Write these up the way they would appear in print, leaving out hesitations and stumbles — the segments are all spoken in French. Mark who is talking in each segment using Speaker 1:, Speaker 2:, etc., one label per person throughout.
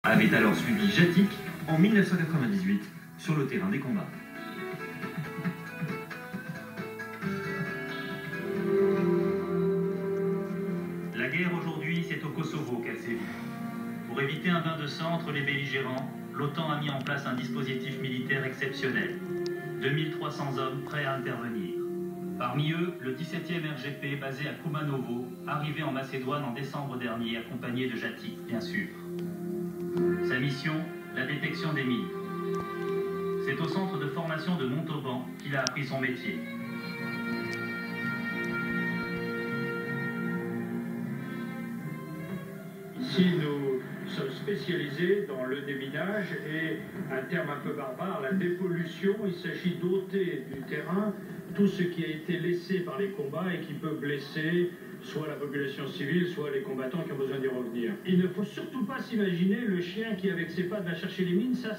Speaker 1: avait alors suivi Jatic en 1998 sur le terrain des combats. La guerre aujourd'hui, c'est au Kosovo qu'elle sévit. Pour éviter un bain de sang entre les belligérants, l'OTAN a mis en place un dispositif militaire exceptionnel. 2300 hommes prêts à intervenir. Parmi eux, le 17e RGP basé à Kumanovo, arrivé en Macédoine en décembre dernier, accompagné de Jatic, bien sûr. Sa mission, la détection des mines. C'est au centre de formation de Montauban qu'il a appris son métier.
Speaker 2: Ici, nous sommes spécialisés dans le déminage et, un terme un peu barbare, la dépollution. Il s'agit d'ôter du terrain tout ce qui a été laissé par les combats et qui peut blesser soit la population civile, soit les combattants qui ont besoin d'y revenir. Il ne faut surtout pas s'imaginer le chien qui, avec ses pattes, va chercher les mines. Ça,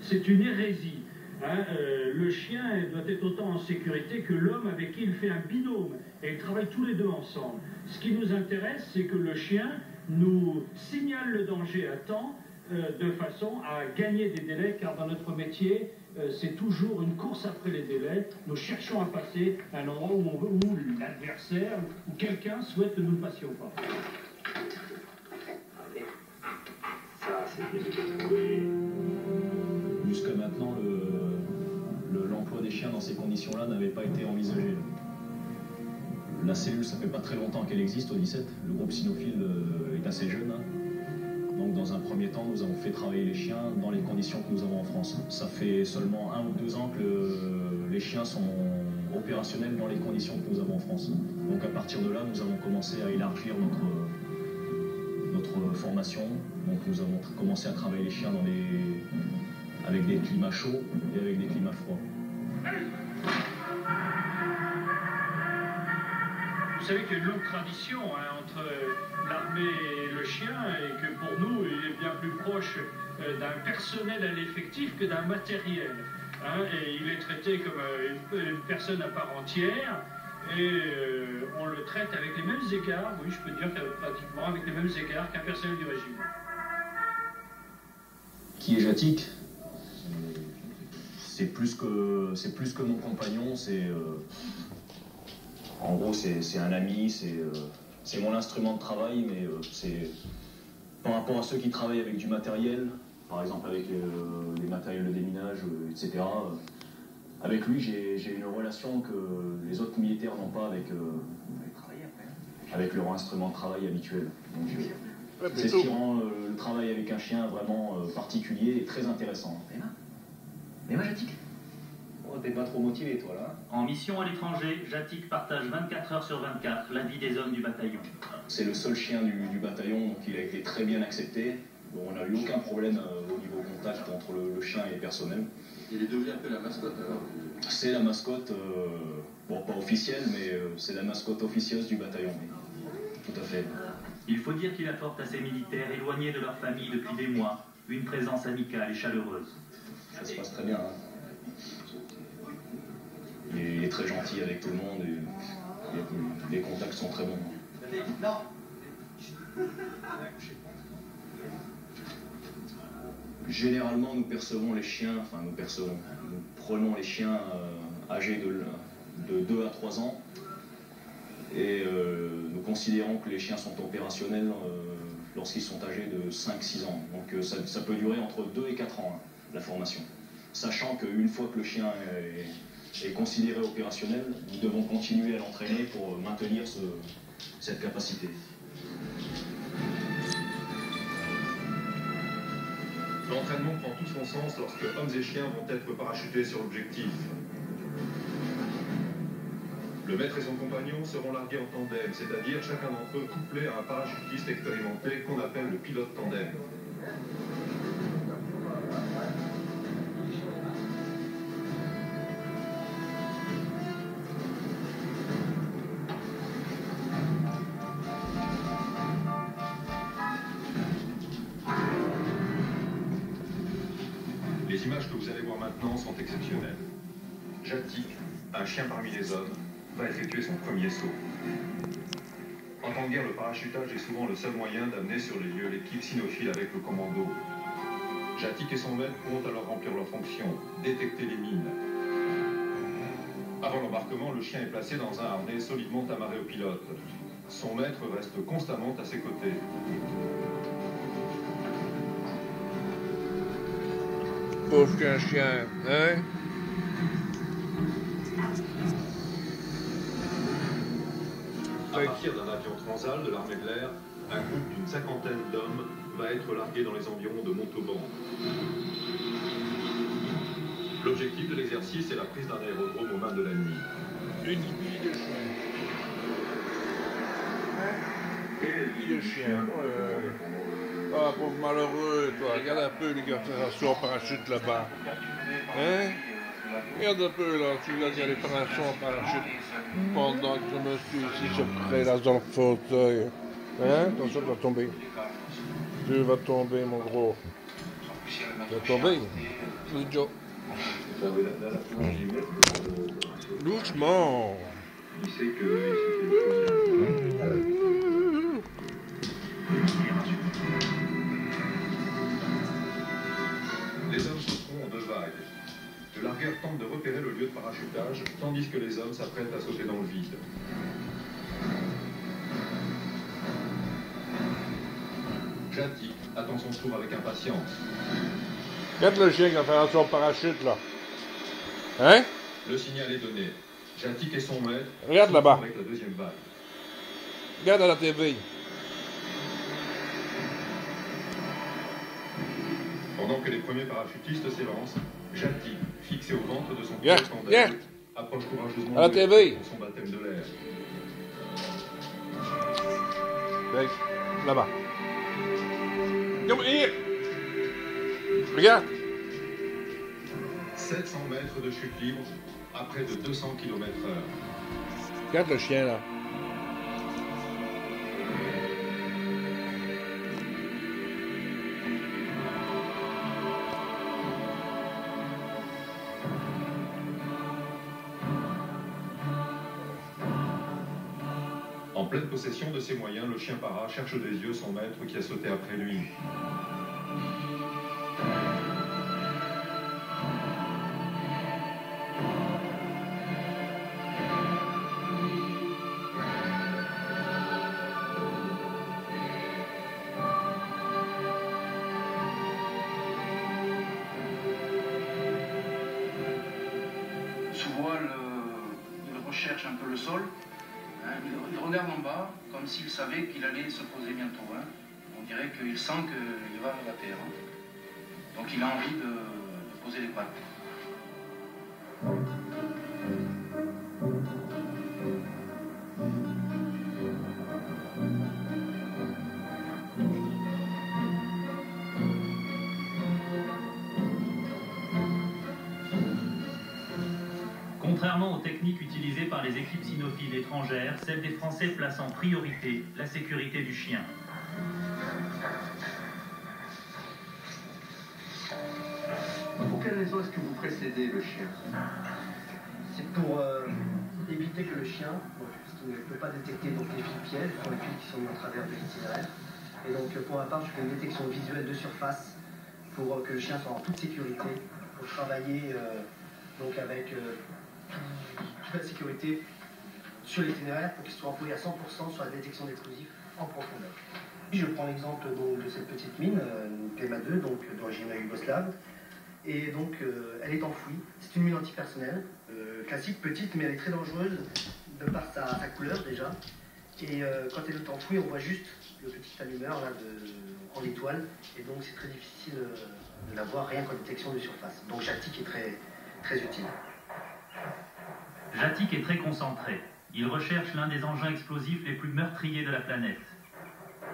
Speaker 2: c'est une hérésie. Le chien doit être autant en sécurité que l'homme avec qui il fait un binôme. Et ils travaillent tous les deux ensemble. Ce qui nous intéresse, c'est que le chien nous signale le danger à temps, de façon à gagner des délais, car dans notre métier, c'est toujours une course après les délais. Nous cherchons à passer à un endroit où l'adversaire, où quelqu'un souhaite que nous ne passions pas.
Speaker 3: Ça, c'est
Speaker 4: jusqu'à maintenant, l'emploi des chiens dans ces conditions-là n'avait pas été envisagé. La cellule, ça fait pas très longtemps qu'elle existe au 17. Le groupe cynophile est assez jeune. Donc dans un premier temps, nous avons fait travailler les chiens dans les conditions que nous avons en France. Ça fait seulement 1 ou 2 ans que les chiens sont opérationnels dans les conditions que nous avons en France. Donc à partir de là, nous avons commencé à élargir notre formation. Donc nous avons commencé à travailler les chiens avec des climats chauds et avec des climats froids.
Speaker 2: Vous savez qu'il y a une longue tradition entre l'armée et le chien, et que pour nous, il est bien plus proche d'un personnel à l'effectif que d'un matériel. Et il est traité comme une personne à part entière, et on le traite avec les mêmes égards, oui, je peux dire pratiquement avec les mêmes égards qu'un personnel du régime.
Speaker 4: Qui est Jatic? C'est plus que mon compagnon, en gros, c'est un ami, c'est mon instrument de travail, mais c'est par rapport à ceux qui travaillent avec du matériel, par exemple avec les matériels de déminage, etc. Avec lui, j'ai une relation que les autres militaires n'ont pas avec leur instrument de travail habituel. C'est ce qui rend le travail avec un chien vraiment particulier et très intéressant.
Speaker 3: Mais moi, Jatic, t'es pas trop motivé, toi, là.
Speaker 1: En mission à l'étranger, Jatic partage 24 heures sur 24 la vie des hommes du bataillon.
Speaker 4: C'est le seul chien du bataillon, donc il a été très bien accepté. Bon, on n'a eu aucun problème au niveau contact entre le chien et le personnel.
Speaker 5: Il est devenu un peu la mascotte, alors?
Speaker 4: C'est la mascotte, bon, pas officielle, mais c'est la mascotte officieuse du bataillon. Tout à fait.
Speaker 1: Il faut dire qu'il apporte à ses militaires éloignés de leur famille depuis des mois une présence amicale et chaleureuse.
Speaker 4: Ça se passe très bien. Il est très gentil avec tout le monde et les contacts sont très bons. Généralement, nous prenons les chiens âgés de 2 à 3 ans et nous considérons que les chiens sont opérationnels lorsqu'ils sont âgés de 5-6 ans. Donc ça peut durer entre 2 et 4 ans, la formation. Sachant qu'une fois que le chien est considéré opérationnel, nous devons continuer à l'entraîner pour maintenir cette capacité.
Speaker 6: L'entraînement prend tout son sens lorsque hommes et chiens vont être parachutés sur l'objectif. Le maître et son compagnon seront largués en tandem, c'est-à-dire chacun d'entre eux couplé à un parachutiste expérimenté qu'on appelle le pilote tandem. Les images que vous allez voir maintenant sont exceptionnelles. Jatic, un chien parmi les hommes, va effectuer son premier saut. En temps de guerre, le parachutage est souvent le seul moyen d'amener sur les lieux l'équipe cynophile avec le commando. Jatik et son maître pourront alors remplir leur fonction, détecter les mines. Avant l'embarquement, le chien est placé dans un harnais solidement amarré au pilote. Son maître reste constamment à ses côtés.
Speaker 7: Pauvre qu'un chien, hein?
Speaker 6: À partir d'un avion Transal de l'armée de l'air, un groupe d'une 50aine d'hommes va être largué dans les environs de Montauban. L'objectif de l'exercice est la prise d'un aérodrome au mains de l'ennemi.
Speaker 7: Une vie de chien. Quelle vie de chien. Ah, pauvre malheureux, toi. Regarde un peu les gars, ça sort en parachute là-bas. Hein? Regarde un peu là, tu vas y aller faire un saut en parachute pendant que je me suis ici se prélasse dans le fauteuil. Hein? Attention, tu vas tomber. Tu vas tomber, mon gros. Tu vas tomber. C'est Joe. Doucement.
Speaker 6: Il sait que les hommes sauteront en deux vagues. Le largueur tente de repérer le lieu de parachutage, tandis que les hommes s'apprêtent à sauter dans le vide. Jatik attend son tour avec impatience.
Speaker 7: Regarde le chien qui va faire son parachute là. Hein?
Speaker 6: Le signal est donné. Jatik et son maître
Speaker 7: Regarde là-bas.
Speaker 6: avec la deuxième vague.
Speaker 7: Regarde à la TV.
Speaker 6: Pendant que les premiers parachutistes s'élancent, Jatik, fixé au ventre de son
Speaker 7: Regarde,
Speaker 6: pilote
Speaker 7: regarde.
Speaker 6: approche courageusement
Speaker 7: À la
Speaker 6: de
Speaker 7: TV.
Speaker 6: pour son baptême de l'air.
Speaker 7: Regarde, là-bas. Come here. Regarde.
Speaker 6: 700 mètres de chute libre à près de 200 km/h.
Speaker 7: Regarde le chien là.
Speaker 6: En pleine possession de ses moyens, le chien para cherche des yeux son maître qui a sauté après lui.
Speaker 8: Sous voile, il recherche un peu le sol. Hein, il regarde en bas, comme s'il savait qu'il allait se poser bientôt. Hein. On dirait qu'il sent qu'il va vers la terre. Hein. Donc il a envie de poser les pattes.
Speaker 1: Contrairement aux techniques utilisées par les équipes cynophiles étrangères, celle des Français place en priorité la sécurité du chien.
Speaker 3: Pour quelle raison est-ce que vous précédez le chien?
Speaker 9: C'est pour éviter que le chien, puisqu'il ne peut pas détecter donc, les fils pièges, ce sont les fils qui sont mis en travers de l'itinéraire. Et donc pour ma part, je fais une détection visuelle de surface pour que le chien soit en toute sécurité, pour travailler donc avec toute la sécurité sur l'itinéraire pour qu'il soit employé à 100% sur la détection d'explosifs en profondeur. Et je prends l'exemple de cette petite mine, PMA2, donc d'origine yougoslave. Et donc elle est enfouie. C'est une mine antipersonnelle, classique, petite, mais elle est très dangereuse de par sa couleur déjà. Et quand elle est enfouie, on voit juste le petit allumeur là, en étoile. Et donc c'est très difficile de la voir rien qu'en détection de surface. Donc Jatik est très, très utile.
Speaker 1: Jatik est très concentré. Il recherche l'un des engins explosifs les plus meurtriers de la planète.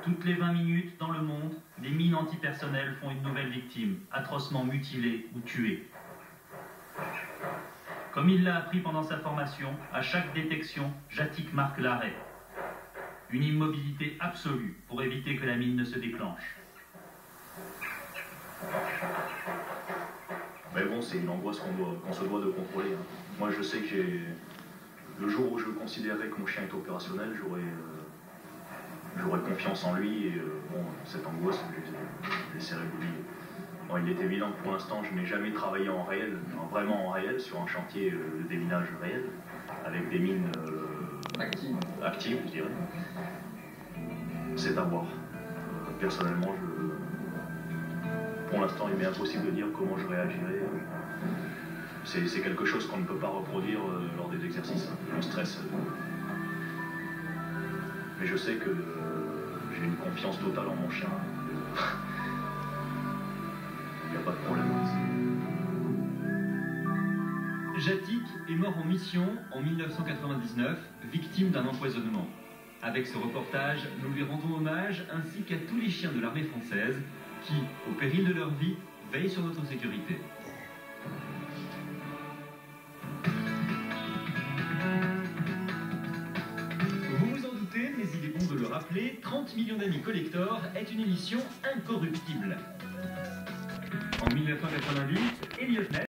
Speaker 1: Toutes les 20 minutes, dans le monde, des mines antipersonnelles font une nouvelle victime, atrocement mutilée ou tuée. Comme il l'a appris pendant sa formation, à chaque détection, Jatik marque l'arrêt. Une immobilité absolue pour éviter que la mine ne se déclenche.
Speaker 4: Mais bon, c'est une angoisse qu'on se doit de contrôler. Hein. Moi, je sais que le jour où je considérerais que mon chien est opérationnel, j'aurais confiance en lui et bon, cette angoisse, j'essaierai de l'oublier. Bon, il est évident que pour l'instant, je n'ai jamais travaillé en réel, vraiment en réel, sur un chantier de déminage réel, avec des mines actives, je dirais. C'est à voir. Personnellement, pour l'instant, il m'est impossible de dire comment je réagirais. C'est quelque chose qu'on ne peut pas reproduire lors des exercices. Le stress. Mais je sais que j'ai une confiance totale en mon chien. Il n'y a pas de problème.
Speaker 10: Jatic est mort en mission en 1999, victime d'un empoisonnement. Avec ce reportage, nous lui rendons hommage ainsi qu'à tous les chiens de l'armée française qui, au péril de leur vie, veillent sur notre sécurité. Vous vous en doutez, mais il est bon de le rappeler, 30 millions d'amis collector est une émission incorruptible. En 1990, Elliot Ness